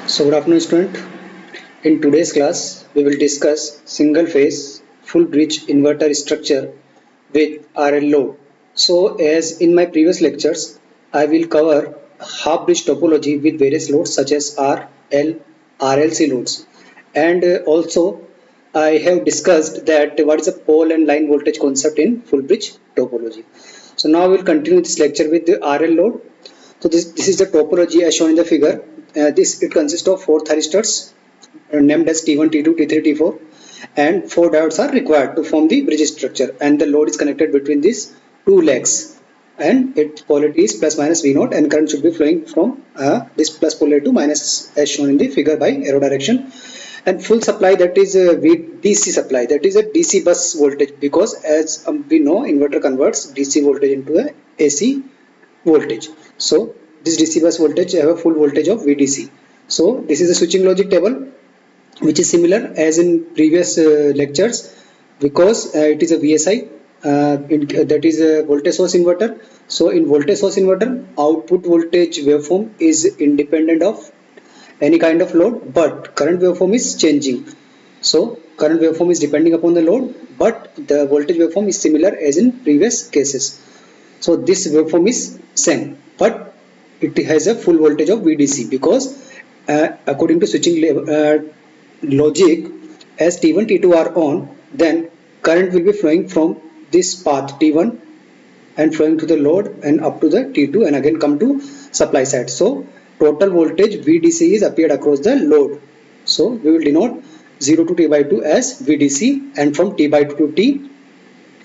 So good afternoon student. In today's class we will discuss single phase full bridge inverter structure with RL load. So as in my previous lectures I will cover half bridge topology with various loads such as R, L, RLC loads, and also I have discussed that what is a pole and line voltage concept in full bridge topology. So now we will continue this lecture with the RL load. So this is the topology as shown in the figure. This it consists of four thyristors named as T1, T2, T3, T4, and four diodes are required to form the bridge structure, and the load is connected between these two legs, and its polarity is plus minus V naught, and current should be flowing from this plus polarity to minus as shown in the figure by arrow direction. And full supply, that is VDC supply, that is a DC bus voltage, because as we know inverter converts DC voltage into a AC voltage. So this DC bus voltage have a full voltage of VDC. So this is a switching logic table which is similar as in previous lectures, because it is a VSI, that is a voltage source inverter. So in voltage source inverter, output voltage waveform is independent of any kind of load, but current waveform is changing. So current waveform is depending upon the load, but the voltage waveform is similar as in previous cases. So this waveform is same, but it has a full voltage of VDC, because according to switching logic, as T1, T2 are on, then current will be flowing from this path T1 and flowing to the load and up to the T2 and again come to supply side. So total voltage VDC is appeared across the load. So we will denote 0 to T by 2 as VDC, and from T by 2 to T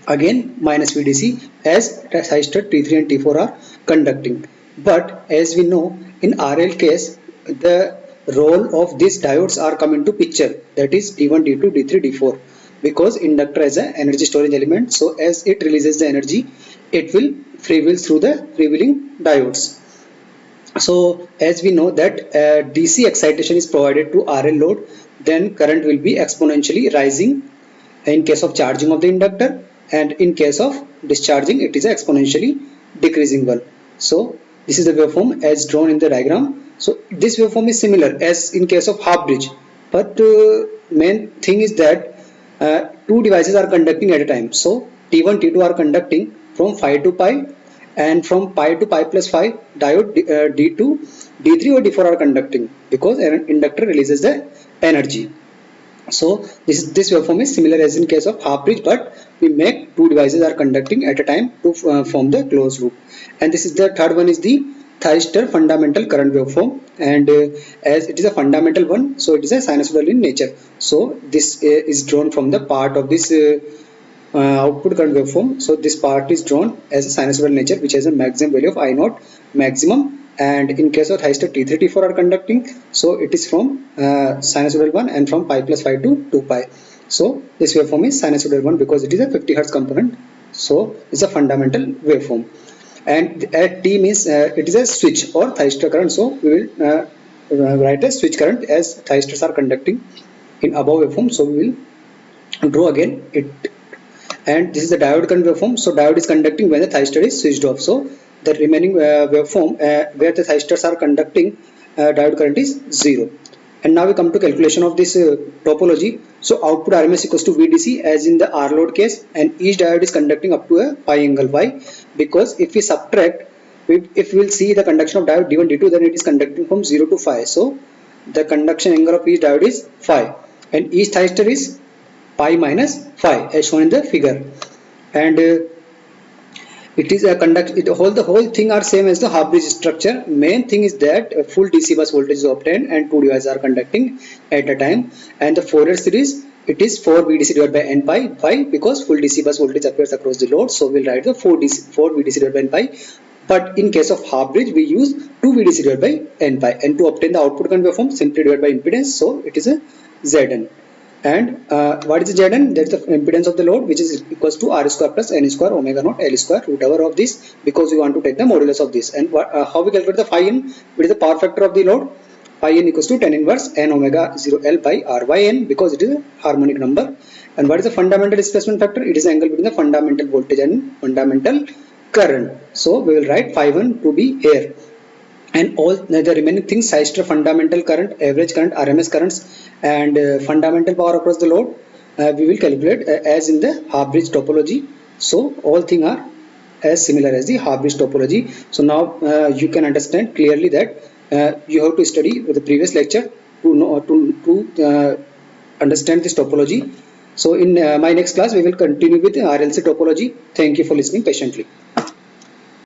again minus VDC, as resistor T3 and T4 are conducting. But as we know in RL case, the role of these diodes are come into picture, that is D1, D2, D3, D4, because inductor has an energy storage element. So as it releases the energy, it will freewheel through the freewheeling diodes. So as we know that DC excitation is provided to RL load, then current will be exponentially rising in case of charging of the inductor, and in case of discharging it is exponentially decreasing one. So this is the waveform as drawn in the diagram. So this waveform is similar as in case of half bridge, but main thing is that two devices are conducting at a time. So T1, T2 are conducting from phi to pi, and from pi to pi plus phi diode D2, D3 or D4 are conducting, because an inductor releases the energy. So this waveform is similar as in case of half bridge, but we make two devices are conducting at a time to form the closed loop. And this is the third one, is the thyristor fundamental current waveform, and as it is a fundamental one, so it is a sinusoidal in nature. So this is drawn from the part of this output current waveform. So this part is drawn as a sinusoidal nature, which has a maximum value of I naught maximum. And in case of thyristor T3, T4 are conducting, so it is from sinusoidal one and from pi plus phi to 2 pi. So this waveform is sinusoidal one because it is a 50 Hz component. So it's a fundamental waveform. And at T means it is a switch or thyristor current. So we will write a switch current as thyristors are conducting in above waveform. So we will draw again it. And this is the diode current waveform. So diode is conducting when the thyristor is switched off. So the remaining waveform where the thyristors are conducting, diode current is 0. And now we come to calculation of this topology. So output RMS equals to VDC as in the R load case, and each diode is conducting up to a pi angle. Why? Because if we subtract, if we will see the conduction of diode D1, D2, then it is conducting from 0 to phi. So the conduction angle of each diode is phi, and each thyristor is pi minus phi as shown in the figure. And it is a the whole thing are same as the half bridge structure. Main thing is that a full DC bus voltage is obtained and two devices are conducting at a time. And the Fourier series, it is 4 VDC divided by n pi. Why? Because full DC bus voltage appears across the load, so we'll write the 4 VDC divided by n pi. But in case of half bridge, we use 2 VDC divided by n pi, and to obtain the output current waveform, simply divide by impedance. So it is a Zn. And what is the Zn? That's the impedance of the load, which is equals to R square plus N square omega naught L square root over of this, because we want to take the modulus of this. And how we calculate the phi n? It is the power factor of the load. Phi n equals to tan inverse n omega 0 L by R by n, because it is a harmonic number. And what is the fundamental displacement factor? It is the angle between the fundamental voltage and fundamental current. So we will write phi 1 to be here. and all the remaining things, hyster, fundamental current, average current, RMS currents, and fundamental power across the load, we will calculate as in the half bridge topology. So all things are as similar as the half bridge topology. So now you can understand clearly that you have to study the previous lecture to know to understand this topology. So in my next class we will continue with RLC topology. Thank you for listening patiently.